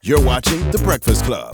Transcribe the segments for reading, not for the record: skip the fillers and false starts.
You're watching The Breakfast Club.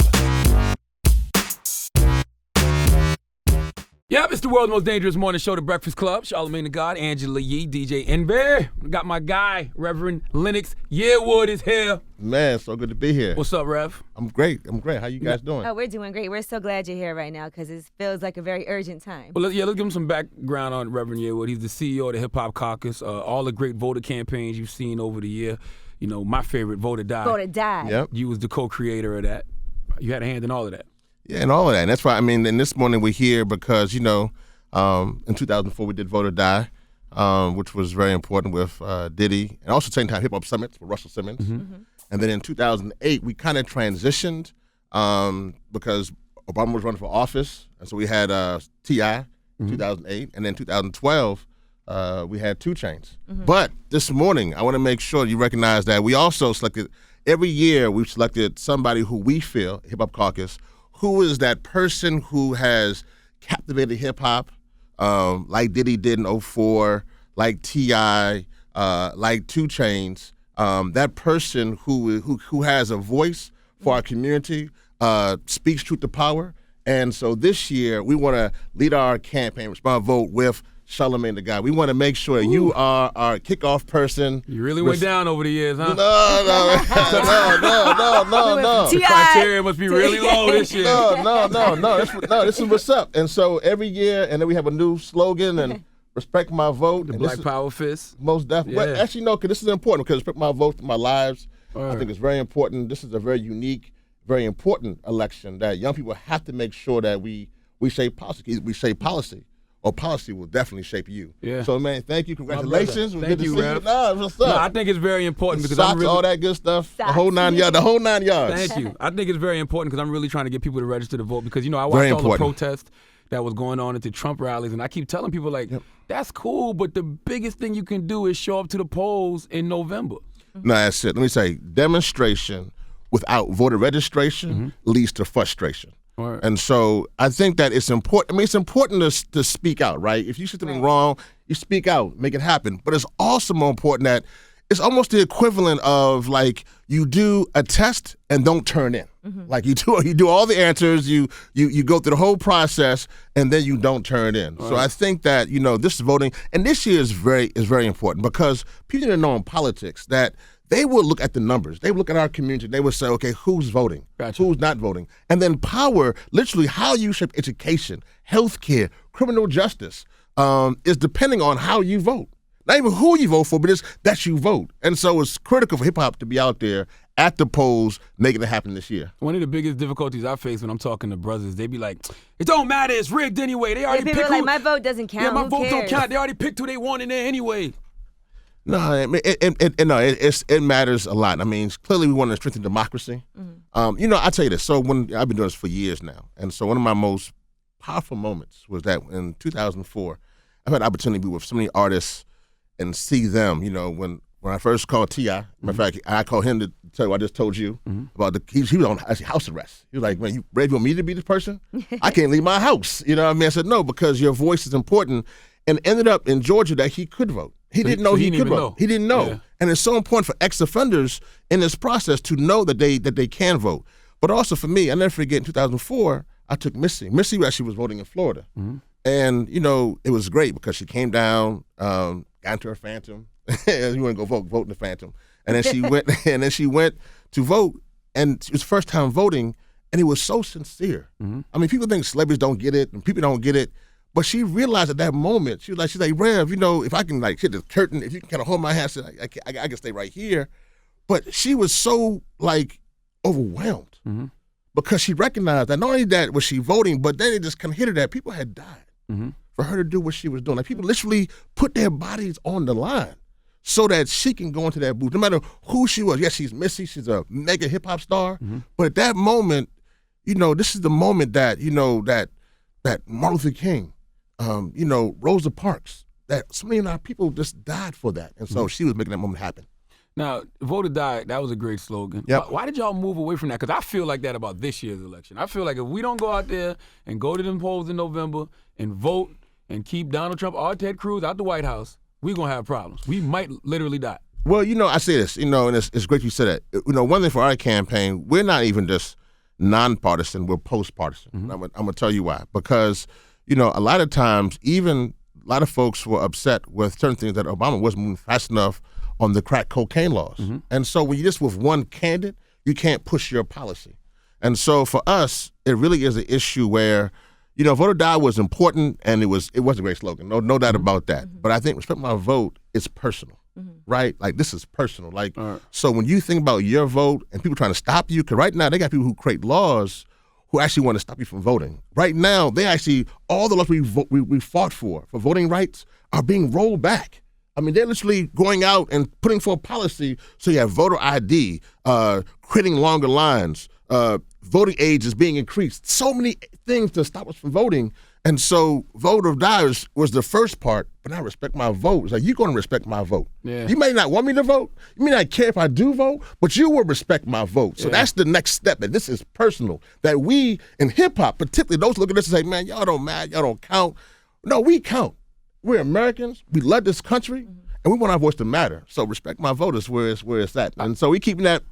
Yep, it's the world's most dangerous morning show, The Breakfast Club. Charlamagne Tha God, Angela Yee, DJ Envy. Got my guy, Reverend Lennox Yearwood is here. Man, so good to be here. What's up, Rev? I'm great. How you guys doing? Oh, we're doing great. We're so glad you're here right now because it feels like a very urgent time. Well, let's give him some background on Reverend Yearwood. He's the CEO of the Hip Hop Caucus. All the great voter campaigns you've seen over the year. You know, my favorite, Vote or Die. Vote or Die. Yep. You was the co-creator of that. You had a hand in all of that. Yeah, and all of that. And that's why, and this morning we're here because, in 2004 we did Vote or Die, which was very important with Diddy, and also at the same time Hip Hop Summits with Russell Simmons. Mm-hmm. And then in 2008 we kind of transitioned because Obama was running for office, and so we had T.I. 2008, and then 2012 we had 2 Chainz. Mm-hmm. But this morning I want to make sure you recognize that we also selected, every year we've selected somebody who we feel, Hip Hop Caucus, who is that person who has captivated hip hop, like Diddy did in 2004, like T.I., like 2 Chainz, that person who has a voice for our community, speaks truth to power. And so this year we want to lead our campaign, Respond Vote, with Charlamagne Tha God. We want to make sure you are our kickoff person. You really went doon over the years, huh? No. The criteria must be really low this year. No. This is what's up. And so every year, and then we have a new slogan, and respect my vote. The Black Power Fist. Most definitely. Yeah. But actually, no, because this is important, because respect my vote to my lives. Right. I think it's very important. This is a very unique, very important election that young people have to make sure that we shape policy. We shape policy. Or policy will definitely shape you. Yeah. So, man, thank you. Congratulations. Thank you, Rev. What's up? No, I think it's very important because Socks, all that good stuff. Socks. The whole 9 yards. Thank you. I think it's very important because I'm really trying to get people to register to vote because, I watched all the protests that was going on at the Trump rallies, and I keep telling people, that's cool, but the biggest thing you can do is show up to the polls in November. No, that's it. Let me say, demonstration without voter registration leads to frustration. Right. And so I think that it's important. It's important to speak out, right? If you see something wrong, you speak out, make it happen. But it's also more important that it's almost the equivalent of you do a test and don't turn in. Mm-hmm. Like you do all the answers, you go through the whole process, and then you don't turn in. Right. So I think that this voting, and this year is very important because people need to know in politics that they will look at the numbers. They will look at our community. They will say, okay, who's voting? Gotcha. Who's not voting? And then power, literally how you shape education, healthcare, criminal justice, is depending on how you vote. Not even who you vote for, but it's that you vote. And so it's critical for hip-hop to be out there at the polls making it happen this year. One of the biggest difficulties I face when I'm talking to brothers, they be like, it don't matter, it's rigged anyway. They already picked who. My vote doesn't count. Yeah, my who vote cares? don't count. They already picked who they want in there anyway. No, it matters a lot. I mean, clearly we want to strengthen democracy. Mm-hmm. I'll tell you this. So when I've been doing this for years now, and so one of my most powerful moments was that in 2004, I've had the opportunity to be with so many artists and see them. When I first called T.I., matter of fact, I called him to tell you what I just told you about he was on house arrest. He was like, man, you ready for me to be this person? I can't leave my house. You know what I mean? I said, no, because your voice is important. And ended up in Georgia that he could vote. He didn't know he could vote. He didn't know. Yeah. And it's so important for ex-offenders in this process to know that they can vote. But also for me, I never forget, in 2004, I took Missy. Missy actually was voting in Florida. Mm-hmm. And, it was great because she came down, got into her Phantom. You want to go vote in the Phantom. And then she went to vote, and it was first time voting, and it was so sincere. Mm-hmm. I mean, people think celebrities don't get it, and people don't get it. But she realized at that moment, she's like, Rev, if I can hit the curtain, if you can kind of hold my hand, I can stay right here. But she was so overwhelmed because she recognized that not only that was she voting, but then it just kind of hit her that people had died for her to do what she was doing. Like people literally put their bodies on the line so that she can go into that booth, no matter who she was. Yes, she's Missy, she's a mega hip hop star, but at that moment, this is the moment that that Martin Luther King. Rosa Parks, that so many of our people just died for that. And so she was making that moment happen. Now, Vote or Die, that was a great slogan. Yep. Why did y'all move away from that? Because I feel like that about this year's election. I feel like if we don't go out there and go to them polls in November and vote and keep Donald Trump or Ted Cruz out the White House, we're going to have problems. We might literally die. Well, I say this, and it's great you said that. One thing for our campaign, we're not even just nonpartisan, we're post-partisan. Mm-hmm. I'm going to tell you why. Because, a lot of times, even a lot of folks were upset with certain things that Obama wasn't moving fast enough on the crack cocaine laws. Mm-hmm. And so when you're just with one candidate, you can't push your policy. And so for us, it really is an issue where, vote or die was important, and it was a great slogan, no doubt about that. Mm-hmm. But I think respect my vote is personal, right? Like, this is personal. Like, Right. So when you think about your vote and people trying to stop you, because right now they got people who create laws who actually want to stop you from voting. Right now, all the laws we fought for voting rights are being rolled back. I mean, they're literally going out and putting forth policy so you have voter ID, creating longer lines, voting age is being increased. So many things to stop us from voting. And so vote or die was the first part, but I respect my vote. It's like, you're going to respect my vote. Yeah. You may not want me to vote. You may not care if I do vote, but you will respect my vote. So that's the next step, and this is personal. That we, in hip-hop, particularly those look at this and say, man, y'all don't matter, y'all don't count. No, we count. We're Americans. We love this country, and we want our voice to matter. So respect my vote is where it's at. And so we keeping that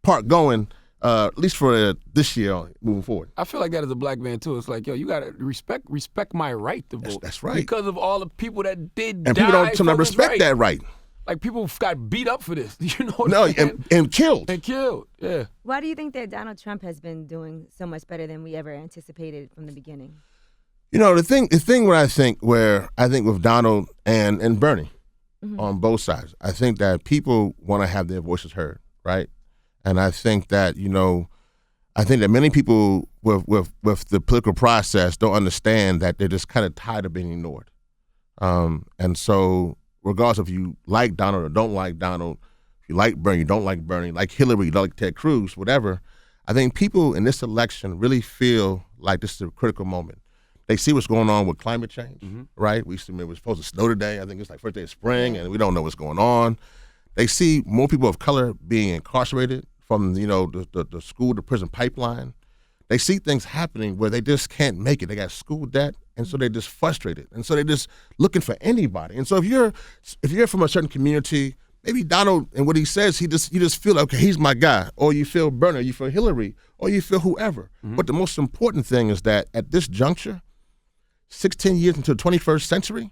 part going, at least for this year moving forward. I feel like that as a black man too. It's like, yo, you gotta respect my right to vote. That's right. Because of all the people that did And die people don't sometimes for this respect right. that right. Like, people got beat up for this. You know what No, I'm saying? and killed. And killed. Yeah. Why do you think that Donald Trump has been doing so much better than we ever anticipated from the beginning? The thing where I think with Donald and Bernie on both sides, I think that people want to have their voices heard, right? And I think that, many people with the political process don't understand that they're just kind of tired of being ignored. And so regardless if you like Donald or don't like Donald, if you like Bernie, you don't like Bernie, like Hillary, you don't like Ted Cruz, whatever, I think people in this election really feel like this is a critical moment. They see what's going on with climate change, right? It was supposed to snow today. I think it's like first day of spring, and we don't know what's going on. They see more people of color being incarcerated from, the school to prison pipeline. They see things happening where they just can't make it. They got school debt, and so they're just frustrated. And so they're just looking for anybody. And so if you're from a certain community, maybe Donald and what he says, you just feel, okay, he's my guy. Or you feel Bernie, or you feel Hillary, or you feel whoever. But the most important thing is that at this juncture, 16 years into the 21st century,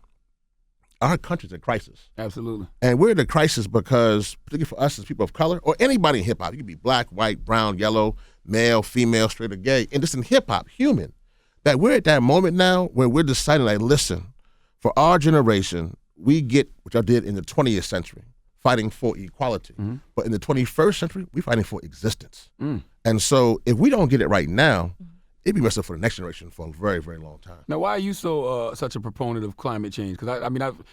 our country's in crisis. Absolutely. And we're in a crisis because, particularly for us as people of color, or anybody in hip-hop, you can be black, white, brown, yellow, male, female, straight, or gay, and just in hip-hop, human, that we're at that moment now where we're deciding, like, listen, for our generation, we get what y'all did in the 20th century, fighting for equality. But in the 21st century, we're fighting for existence. And so if we don't get it right now, it'd be messed for the next generation for a very, very long time. Now, why are you so such a proponent of climate change? Because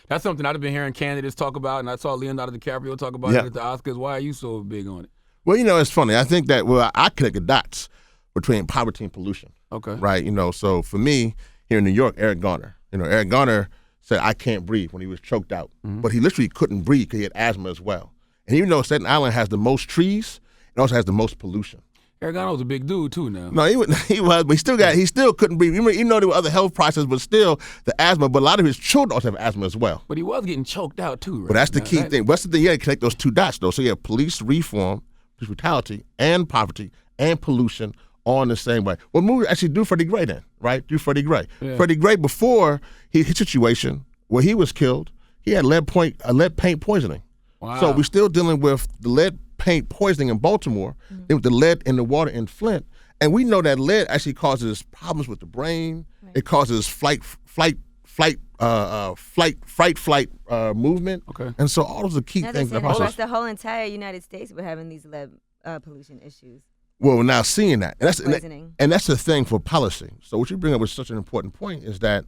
that's something I've been hearing candidates talk about, and I saw Leonardo DiCaprio talk about it at the Oscars. Why are you so big on it? Well, it's funny. I think that I connect the dots between poverty and pollution. Okay. Right. So for me here in New York, Eric Garner. Eric Garner said I can't breathe when he was choked out, but he literally couldn't breathe because he had asthma as well. And even though Staten Island has the most trees, it also has the most pollution. Eric Garner was a big dude too. Now. No, he was, but he still couldn't breathe. Even though there were other health processes, but still the asthma. But a lot of his children also have asthma as well. But he was getting choked out too, right? But that's the key thing. What's the thing? You got to connect those two dots though. So you have police reform, police brutality, and poverty and pollution all in the same way. Well, movie actually do Freddie Gray then, right? Do Freddie Gray. Yeah. Freddie Gray, before his situation where he was killed, he had lead paint poisoning. Wow. So we're still dealing with the lead paint poisoning in Baltimore, then with the lead in the water in Flint. And we know that lead actually causes problems with the brain. Right. It causes flight movement. Okay. And so all those are key things. That's the whole entire United States we're having these lead pollution issues. Well, we're now seeing that. Poisoning. And that's the thing for policy. So what you bring up is such an important point is that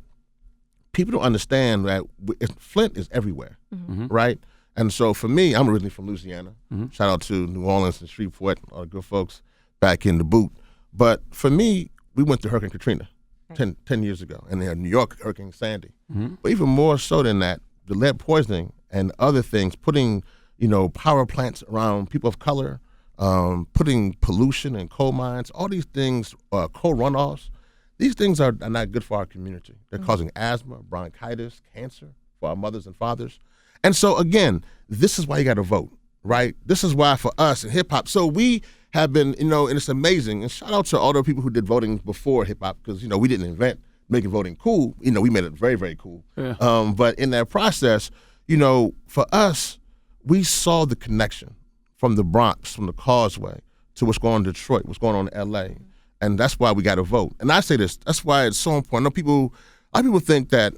people don't understand that Flint is everywhere, right? And so for me, I'm originally from Louisiana. Shout out to New Orleans and Shreveport, all the good folks back in the boot. But for me, we went through Hurricane Katrina 10 years ago, and then New York, Hurricane Sandy. But even more so than that, the lead poisoning and other things, putting power plants around people of color, putting pollution in coal mines, all these things, coal runoffs, these things are not good for our community. They're causing asthma, bronchitis, cancer for our mothers and fathers. And so, again, this is why you got to vote, right? This is why for us in hip-hop. So we have been, and it's amazing. And shout out to all the people who did voting before hip-hop because, we didn't invent making voting cool. We made it very, very cool. Yeah. But in that process, for us, we saw the connection from the Bronx, from the Causeway, to what's going on in Detroit, what's going on in L.A., and that's why we got to vote. And I say this, that's why it's so important. A lot of people think that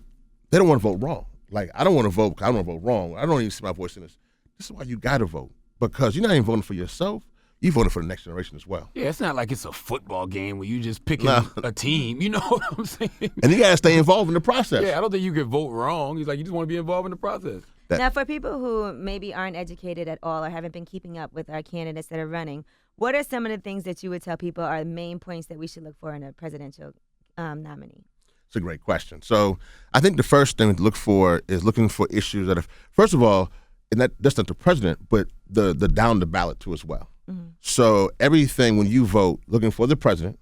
they don't want to vote wrong. Like, I don't want to vote because I don't want to vote wrong. I don't even see my voice in this. This is why you got to vote, because you're not even voting for yourself. You're voting for the next generation as well. Yeah, it's not like it's a football game where you just picking a team. You know what I'm saying? And you got to stay involved in the process. Yeah, I don't think you can vote wrong. He's like, you just want to be involved in the process. Now, for people who maybe aren't educated at all or haven't been keeping up with our candidates that are running, what are some of the things that you would tell people are the main points that we should look for in a presidential nominee? It's a great question. So I think the first thing to look for is looking for issues that are, first of all, and that's not the president, but the down the ballot too as well. Mm-hmm. So everything when you vote, looking for the president,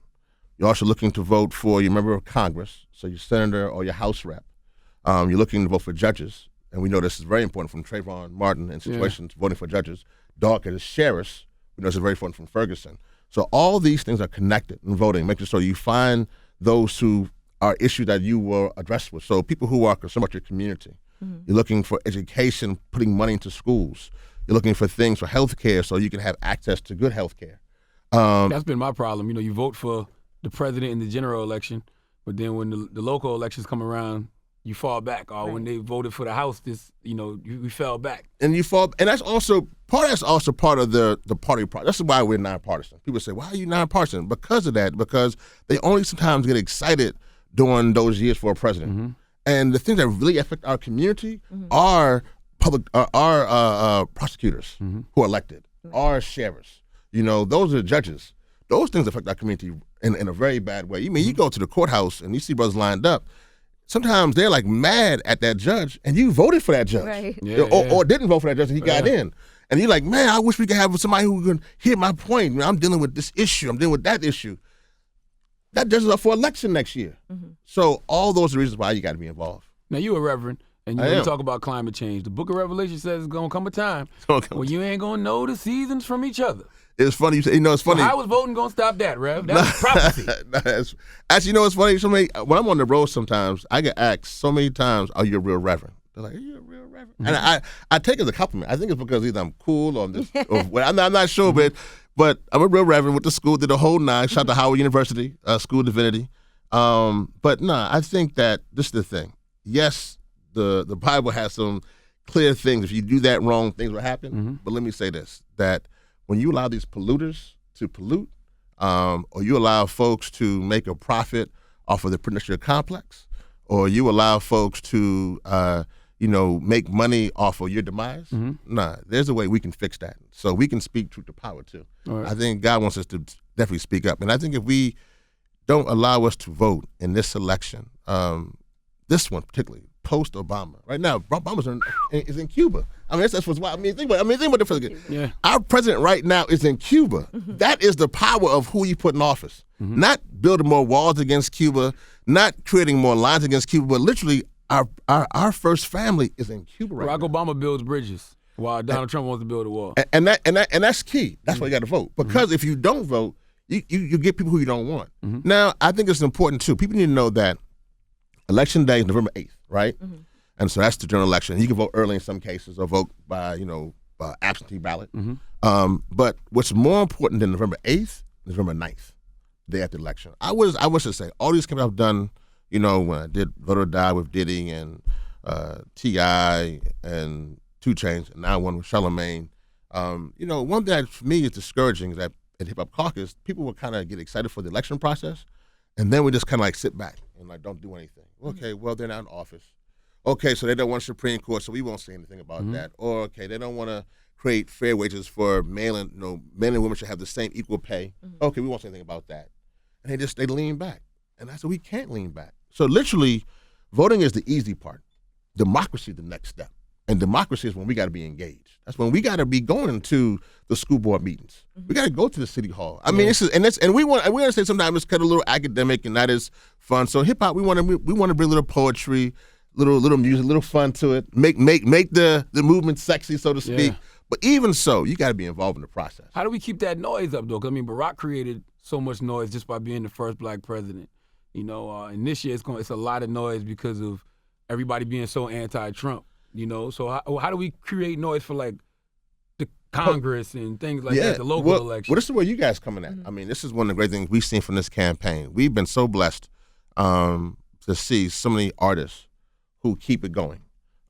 you're also looking to vote for your member of Congress, so your senator or your House rep. You're looking to vote for judges, and we know this is very important from Trayvon Martin in situations voting for judges. Dark as sheriffs, we know this is very important from Ferguson. So all these things are connected in voting, making sure you find those who are issues that you will address with. So people who are concerned about your community. Mm-hmm. You're looking for education, putting money into schools. You're looking for things for health care so you can have access to good health care. That's been my problem. You vote for the president in the general election, but then when the local elections come around, you fall back. Or when they voted for the House, we fell back. And you fall, and that's also part of the party process. That's why we're nonpartisan. People say, why are you nonpartisan? Because of that, because they only sometimes get excited during those years for a president. Mm-hmm. And the things that really affect our community are prosecutors who are elected, are sheriffs. Those are judges. Those things affect our community in a very bad way. You go to the courthouse and you see brothers lined up. Sometimes they're like mad at that judge, and you voted for that judge, right. Or didn't vote for that judge, and he got in. And you're like, man, I wish we could have somebody who can hear my point. I'm dealing with this issue. I'm dealing with that issue. That judge is up for election next year. Mm-hmm. So all those are reasons why you got to be involved. Now, you a reverend, and you talk about climate change. The book of Revelation says it's going to come a time when you ain't going to know the seasons from each other. It's funny. It's funny. So how was voting going to stop that, Rev? That's prophecy. Actually, it's funny. When I'm on the road sometimes, I get asked so many times, are you a real reverend? They're like, are you a real reverend? Mm-hmm. And I take it as a compliment. I think it's because either I'm cool or I'm just, I'm not sure, but I'm a real reverend with the school, did the whole nine. Shout out to Howard University, School of Divinity. But no, I think that this is the thing. Yes, the Bible has some clear things. If you do that wrong, things will happen. Mm-hmm. But let me say this, that when you allow these polluters to pollute, or you allow folks to make a profit off of the industrial complex, or you allow folks to make money off of your demise, there's a way we can fix that. So we can speak truth to power too. Right. I think God wants us to definitely speak up. And I think if we don't allow us to vote in this election, this one particularly, post-Obama. Right now, Obama's is in Cuba. I mean, that's what's wild. Think about the president. Yeah. Our president right now is in Cuba. Mm-hmm. That is the power of who you put in office. Mm-hmm. Not building more walls against Cuba, not creating more lines against Cuba, but literally our first family is in Cuba right now. Barack Obama builds bridges while Donald Trump wants to build a wall. And that's key. That's why you got to vote. Because if you don't vote, you get people who you don't want. Mm-hmm. Now, I think it's important too. People need to know that Election Day is November 8th, right? Mm-hmm. And so that's the general election. You can vote early in some cases or vote by absentee ballot. Mm-hmm. But what's more important than November 8th is November 9th, day after the election. I wish to say all these campaigns I've done, when I did Vote or Die with Diddy and T.I. and 2 Chainz, and now one with Charlamagne. One thing that for me is discouraging is that at Hip Hop Caucus, people will kind of get excited for the election process, and then we just kind of sit back and don't do anything. Okay, well, they're not in office. Okay, so they don't want Supreme Court, so we won't say anything about that. Or, okay, they don't want to create fair wages for men and women should have the same equal pay. Mm-hmm. Okay, we won't say anything about that. And they lean back. And I said, we can't lean back. So literally, voting is the easy part. Democracy is the next step. And democracy is when we got to be engaged. That's when we got to be going to the school board meetings. Mm-hmm. We got to go to the city hall. I mean, we want to say sometimes it's kind of a little academic and that is fun. So hip hop, we want to bring a little poetry. little music, little fun to it. Make the movement sexy, so to speak. Yeah. But even so, you got to be involved in the process. How do we keep that noise up, though? 'Cause, I mean, Barack created so much noise just by being the first black president. You know, and this year it's a lot of noise because of everybody being so anti-Trump. You know, so how do we create noise for like the Congress and things like that, the local elections? Well, this is where you guys coming at. I mean, this is one of the great things we've seen from this campaign. We've been so blessed to see so many artists who keep it going.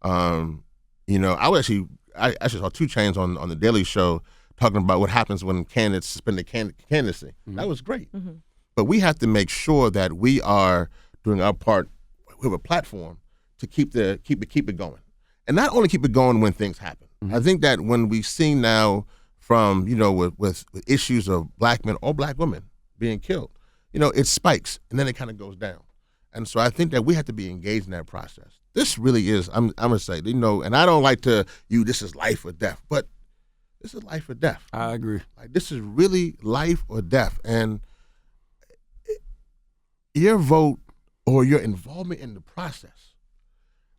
You know, I actually saw 2 Chainz on the Daily Show talking about what happens when candidates suspend their candidacy. That was great. But we have to make sure that we are doing our part with a platform to keep it going. And not only keep it going when things happen. I think that when we see now from, you know, with issues of black men or black women being killed, you know, it spikes and then it kind of goes down. And so I think that we have to be engaged in that process. This really is, I'm going to say, you know, and I don't like to this is life or death, but this is life or death. I agree. Like, this is really life or death. And your vote or your involvement in the process,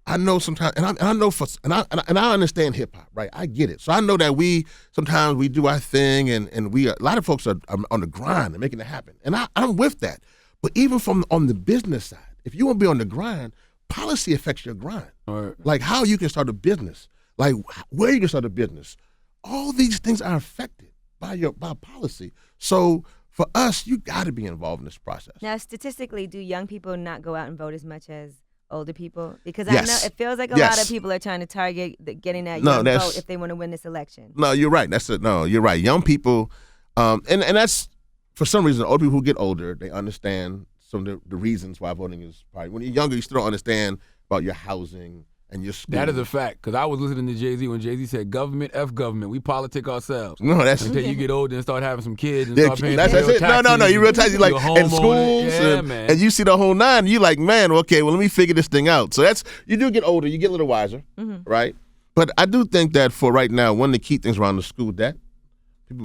I know sometimes, and I understand hip hop, right? I get it. So I know that sometimes we do our thing, and a lot of folks are on the grind and making it happen, and I'm with that. But even on the business side, if you want to be on the grind, policy affects your grind. Right. Like how you can start a business, like where you can start a business. All these things are affected by policy. So for us, you got to be involved in this process. Now, statistically, do young people not go out and vote as much as older people? Because Yes. I know it feels like a lot of people are trying to target getting that young vote if they want to win this election. No, you're right. You're right. Young people, and that's for some reason, older people who get older, they understand some of the reasons why voting is probably. When you're younger, you still don't understand about your housing and your school. That is a fact, because I was listening to Jay-Z when Jay-Z said, government, F government, we politic ourselves. No, that's until you get older and start having some kids and start paying that's real it. taxes. No, you real taxes like in schools, man. and you see the whole nine. You like, man, okay, well, let me figure this thing out. So you do get older, you get a little wiser, right? But I do think that for right now, one of the key things around the school debt,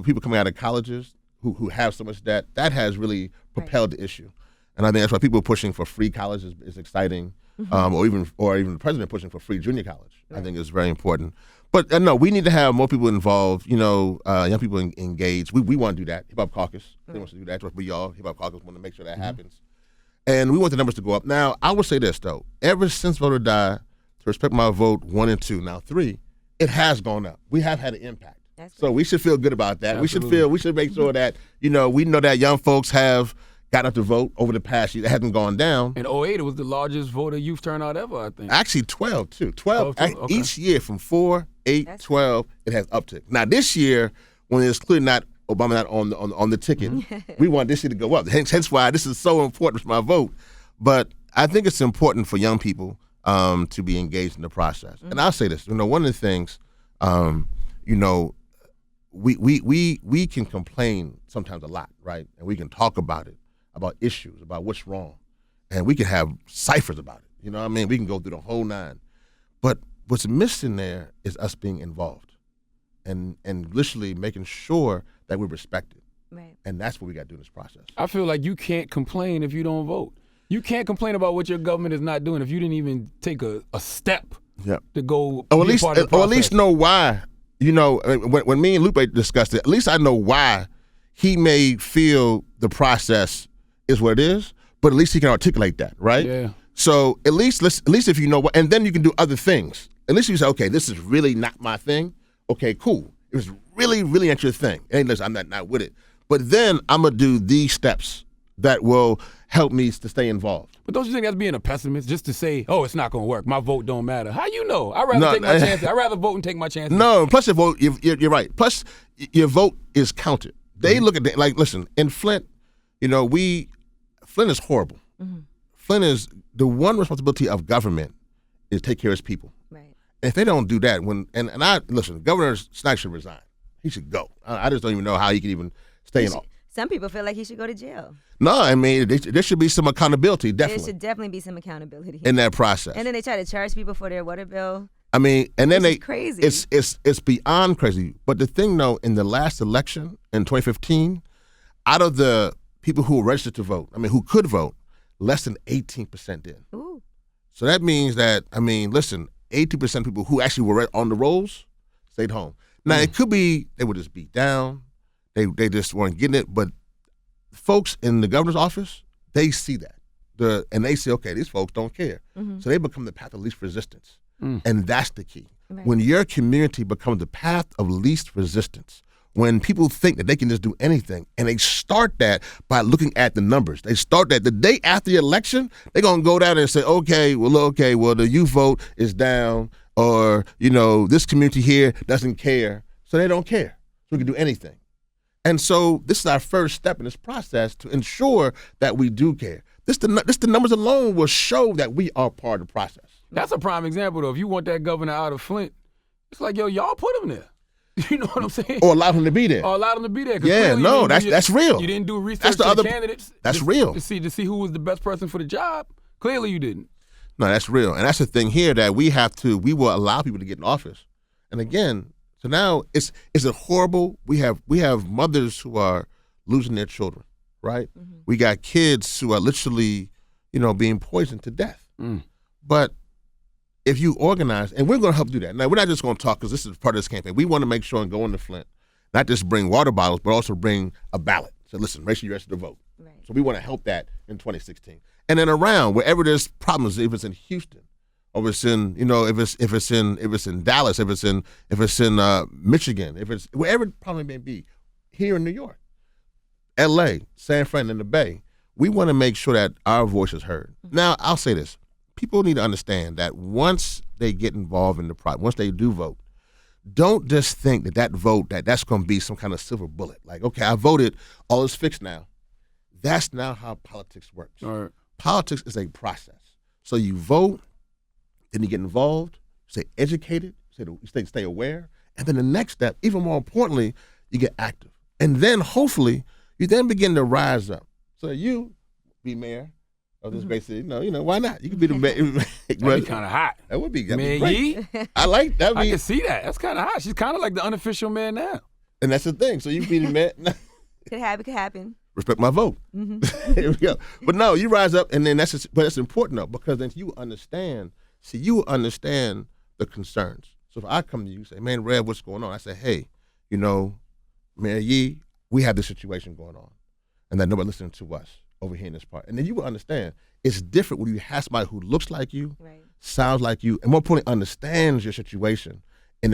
people coming out of colleges who have so much debt, that has really propelled the issue. And I think that's why people pushing for free college is exciting, or even the president pushing for free junior college. Right. I think is very important. But no, we need to have more people involved. You know, young people engaged. We want to do that. Hip Hop Caucus, they want to do that. We all Hip Hop Caucus want to make sure that happens. And we want the numbers to go up. Now, I will say this though: ever since Vote or Die, to respect my vote 1 and 2, now 3, it has gone up. We have had an impact. So we should feel good about that. Absolutely. We should make sure that we know that young folks have got up to vote over the past year. It hasn't gone down. In 2008, it was the largest voter youth turnout ever, I think. Actually, 12, too. 12 okay. Each year from 4, 8, 12, it has uptick. Now, this year, when it's clearly not Obama not on the ticket, we want this year to go up. Hence why this is so important for my vote. But I think it's important for young people to be engaged in the process. And I'll say this. One of the things, we can complain sometimes a lot, right? And we can talk about it, about issues, about what's wrong. And we can have ciphers about it. You know what I mean? We can go through the whole 9. But what's missing there is us being involved and literally making sure that we're respected. Right. And that's what we got to do in this process. I feel like you can't complain if you don't vote. You can't complain about what your government is not doing if you didn't even take a step to go or be part of the process. Or at least know why. When me and Lupe discussed it, at least I know why he may feel the process is what it is, but at least he can articulate that, right? Yeah. So at least if you know what, and then you can do other things. At least you say, okay, this is really not my thing. Okay, cool. It was really, really not your thing. Hey, listen, I'm not with it. But then I'm gonna do these steps that will help me to stay involved. But don't you think that's being a pessimist, just to say, oh, it's not gonna work, my vote don't matter? How you know? I'd rather take my chances. I'd rather vote and take my chances. No, plus your vote, you're right. Plus your vote is counted. They look at it like, listen, in Flint, Flint is horrible. Flint is the one responsibility of government is take care of its people. Right. And if they don't do that, Governor Snyder should resign. He should go. I just don't even know how he can even stay in office. Some people feel like he should go to jail. No, I mean, there should be some accountability, definitely. There should definitely be some accountability. In that process. And then they try to charge people for their water bill. I mean, and then It's crazy. It's beyond crazy. But the thing, though, in the last election in 2015, out of the people who were registered to vote, who could vote, less than 18% did. Ooh. So that means that, listen, 82% of people who actually were on the rolls stayed home. Now, it could be they were just beat down. They just weren't getting it. But folks in the governor's office, they see that. And they say, okay, these folks don't care. So they become the path of least resistance. And that's the key. Right. When your community becomes the path of least resistance, when people think that they can just do anything, and they start that by looking at the numbers. They start that the day after the election, they're going to go down and say, okay, well, the youth vote is down, or, this community here doesn't care. So they don't care. So we can do anything. And so this is our first step in this process to ensure that we do care. The numbers alone will show that we are part of the process. That's a prime example, though. If you want that governor out of Flint, it's like, y'all put him there. You know what I'm saying? Or allow him to be there. Yeah, no, that's real. You didn't do research on the candidates. That's real. To see who was the best person for the job. Clearly you didn't. No, that's real. And that's the thing here that we will allow people to get in office. And again, so now is it horrible? We have mothers who are losing their children, right? We got kids who are literally, being poisoned to death. But if you organize, and we're going to help do that. Now, we're not just going to talk because this is part of this campaign. We want to make sure and go into Flint, not just bring water bottles, but also bring a ballot. So listen, make sure you register to vote. Right. So we want to help that in 2016. And then around wherever there's problems, if it's in Houston, or if it's in, if it's in Dallas, if it's in Michigan, if it's wherever the problem may be, here in New York, L.A., San Fran, and the Bay, we want to make sure that our voice is heard. Now, I'll say this. People need to understand that once they get involved in the process, once they do vote, don't just think that vote, that's going to be some kind of silver bullet. Like, okay, I voted, all is fixed now. That's not how politics works. All right. Politics is a process. So you vote, then you get involved, stay educated, stay aware, and then the next step, even more importantly, you get active. And then hopefully you then begin to rise up. So you be mayor of this great city. No, why not? You could be the mayor. That'd be kind of hot. That would be Mayor great. Yee? I like that. I can see that. That's kind of hot. She's kind of like the unofficial mayor now. And that's the thing. So you be the mayor. Could happen. Respect my vote. Here we go. But no, you rise up, and then but it's important though, because then you understand the concerns. So if I come to you and say, man, Rev, what's going on? I say, hey, Mayor Yee, we have this situation going on, and that nobody listening to us over here in this part. And then you will understand it's different when you have somebody who looks like you, right, sounds like you, and more importantly, understands your situation in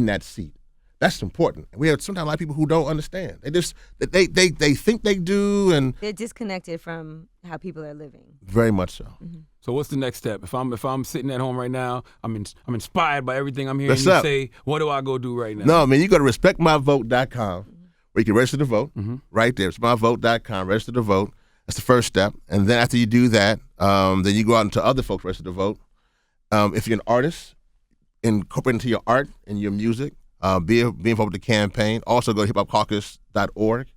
that seat. That's important. We have sometimes a lot of people who don't understand. They just they think they do, and they're disconnected from how people are living. Very much so. So what's the next step? If I'm sitting at home right now, I'm inspired by everything I'm hearing you say. What do I go do right now? No, you go to respectmyvote.com where you can register to vote. Right there, respectmyvote.com, register to vote. That's the first step. And then after you do that, then you go out into other folks register to vote. If you're an artist, incorporate into your art and your music. Be involved with the campaign. Also go to hiphopcaucus.org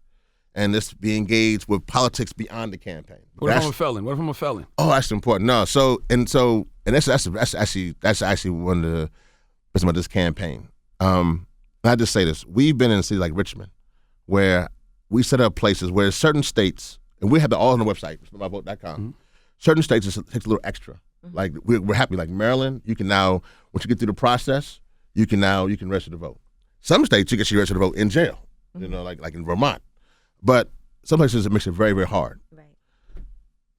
and just be engaged with politics beyond the campaign. What if I'm a felon? Oh, that's important. No, that's actually one of the best about this campaign. And I just say this: we've been in cities like Richmond, where we set up places where certain states, and we have it all on the website, myvote.com. Certain states it takes a little extra. Like we're happy. Like Maryland, you can now, once you get through the process, you can register to vote. Some states you can register to vote in jail, like in Vermont. But some places it makes it very, very hard. Right.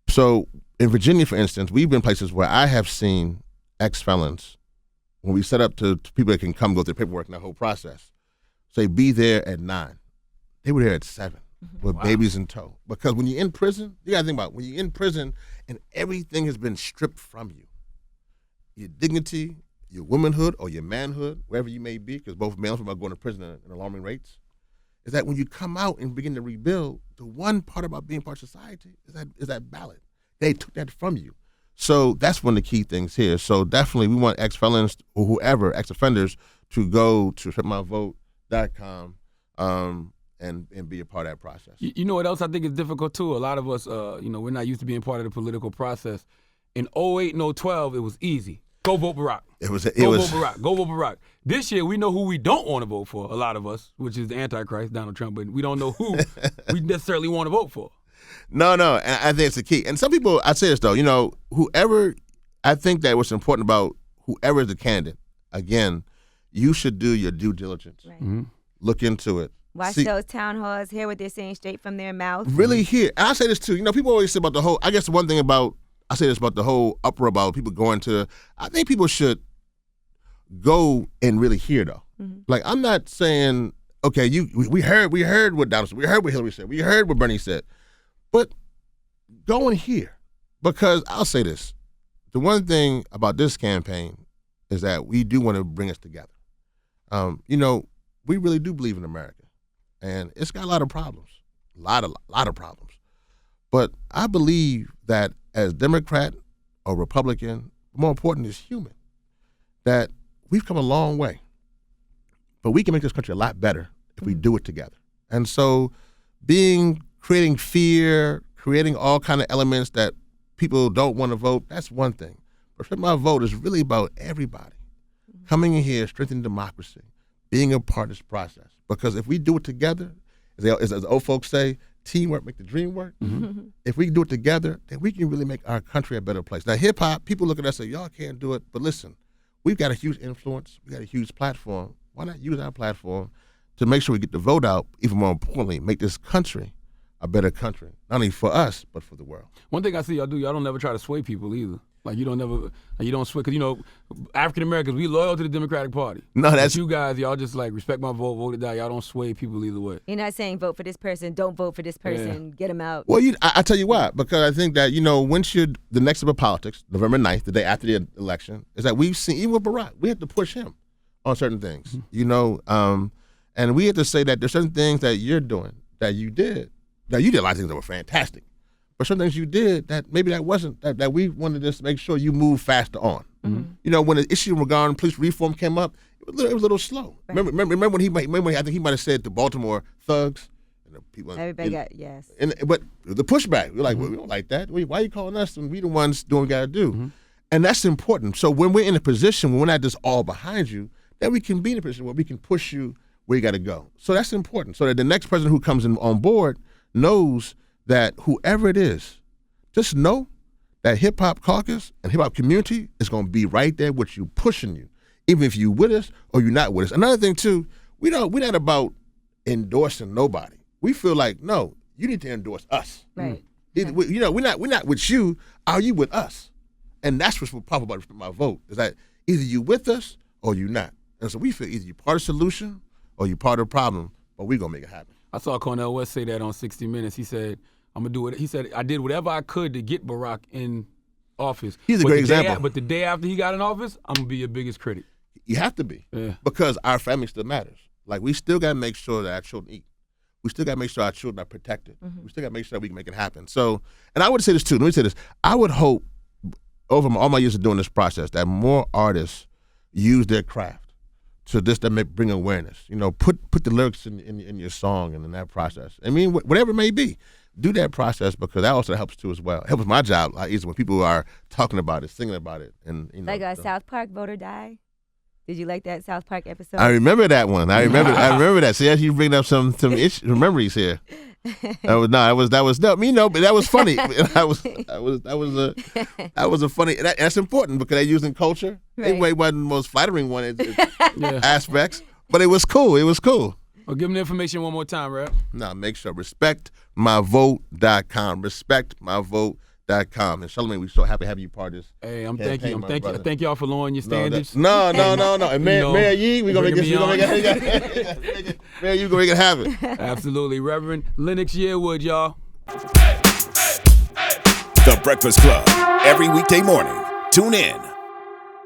So in Virginia, for instance, we've been places where I have seen ex-felons, when we set up to people that can come go through paperwork and that whole process, say be there at 9. They were there at 7 with babies in tow. Because when you're in prison, you got to think about it. When you're in prison and everything has been stripped from you, your dignity, your womanhood or your manhood, wherever you may be, because both males and females are going to prison at alarming rates, is that when you come out and begin to rebuild, the one part about being part of society is that ballot. They took that from you. So that's one of the key things here. So definitely we want ex-felons or whoever, ex-offenders, to go to respectmyvote.com and be a part of that process. You know what else I think is difficult too? A lot of us, we're not used to being part of the political process. In 2008 and 2012, it was easy. Go vote Barack. Go vote Barack. This year, we know who we don't want to vote for, a lot of us, which is the Antichrist, Donald Trump, but we don't know who we necessarily want to vote for. No, and I think it's the key. And some people, I say this though, whoever I think that what's important about whoever is the candidate, again, you should do your due diligence. Right. Mm-hmm. Look into it. Watch those town halls, hear what they're saying straight from their mouth. Really hear. And I say this too. People always say about the whole, I guess one thing about, I say this about the whole uproar about people going to, I think people should go and really hear though. Mm-hmm. Like, I'm not saying, okay, we heard what Donald said, we heard what Hillary said, we heard what Bernie said, but go and hear. Because I'll say this, the one thing about this campaign is that we do want to bring us together. We really do believe in America. And it's got a lot of problems, a lot of problems. But I believe that as Democrat or Republican, more important is human, that we've come a long way. But we can make this country a lot better if we do it together. And so creating fear, creating all kind of elements that people don't want to vote, that's one thing. But Respect My Vote is really about everybody coming in here, strengthening democracy, being a part of this process. Because if we do it together, as the old folks say, teamwork make the dream work. Mm-hmm. If we do it together, then we can really make our country a better place. Now, hip-hop, people look at us and say, y'all can't do it. But listen, we've got a huge influence. We got a huge platform. Why not use our platform to make sure we get the vote out, even more importantly, make this country a better country, not only for us, but for the world. One thing I see y'all do, y'all don't never try to sway people either. Like, you don't sway, because, African Americans, we loyal to the Democratic Party. No, that's... But you guys, y'all just like, respect my vote, vote it down. Y'all don't sway people either way. You're not saying vote for this person, don't vote for this person, get them out. Well, I tell you why. Because I think that, once the next step of politics, November 9th, the day after the election, is that we've seen, even with Barack, we have to push him on certain things, and we have to say that there's certain things that you're doing, that you did a lot of things that were fantastic. But some things you did that maybe that wasn't, that we wanted to just make sure you move faster on. Mm-hmm. When the issue regarding police reform came up, it was a little slow. Right. Remember when I think he might have said to Baltimore thugs, and the people. Everybody got, yes. But the pushback, we're like, well, we don't like that. Why are you calling us when we the ones doing what we got to do? Mm-hmm. And that's important. So when we're in a position, when we're not just all behind you, then we can be in a position where we can push you where you got to go. So that's important. So that the next president who comes in on board knows that whoever it is, just know that hip-hop caucus and hip-hop community is going to be right there with you, pushing you, even if you with us or you're not with us. Another thing, too, we're not about endorsing nobody. We feel like, no, you need to endorse us. Right. We're not with you. Are you with us? And that's what's powerful about Respect My Vote, is that either you with us or you not. And so we feel either you're part of the solution or you're part of the problem, but we're going to make it happen. I saw Cornel West say that on 60 Minutes. He said, I'm going to do it. He said, I did whatever I could to get Barack in office. He's a great example. But the day after he got in office, I'm going to be your biggest critic. You have to be. Yeah. Because our family still matters. Like, we still got to make sure that our children eat. We still got to make sure our children are protected. Mm-hmm. We still got to make sure that we can make it happen. So, and I would say this too. Let me say this. I would hope, over all my years of doing this process, that more artists use their craft to just bring awareness. Put the lyrics in your song and in that process. I mean, whatever it may be. Do that process, because that also helps too as well. It helps my job a lot easier when people are talking about it, singing about it, and like a South Park Vote or Die. Did you like that South Park episode? I remember that one. I remember that. See, as you bring up some memories here. That was but that was funny. That was a funny. That's important because they're using culture. Right. It wasn't the most flattering one aspects, but it was cool. It was cool. Well, give them the information one more time, right? No, make sure. RespectMyVote.com. RespectMyVote.com. And Charlamagne, we're so happy to have you part of this. Hey, thank y'all for lowering your standards. No. And Mayor Yee, we're gonna make it. Mayor Yee, we're gonna make it happen. Absolutely, Reverend Lennox Yearwood, y'all. The Breakfast Club, every weekday morning. Tune in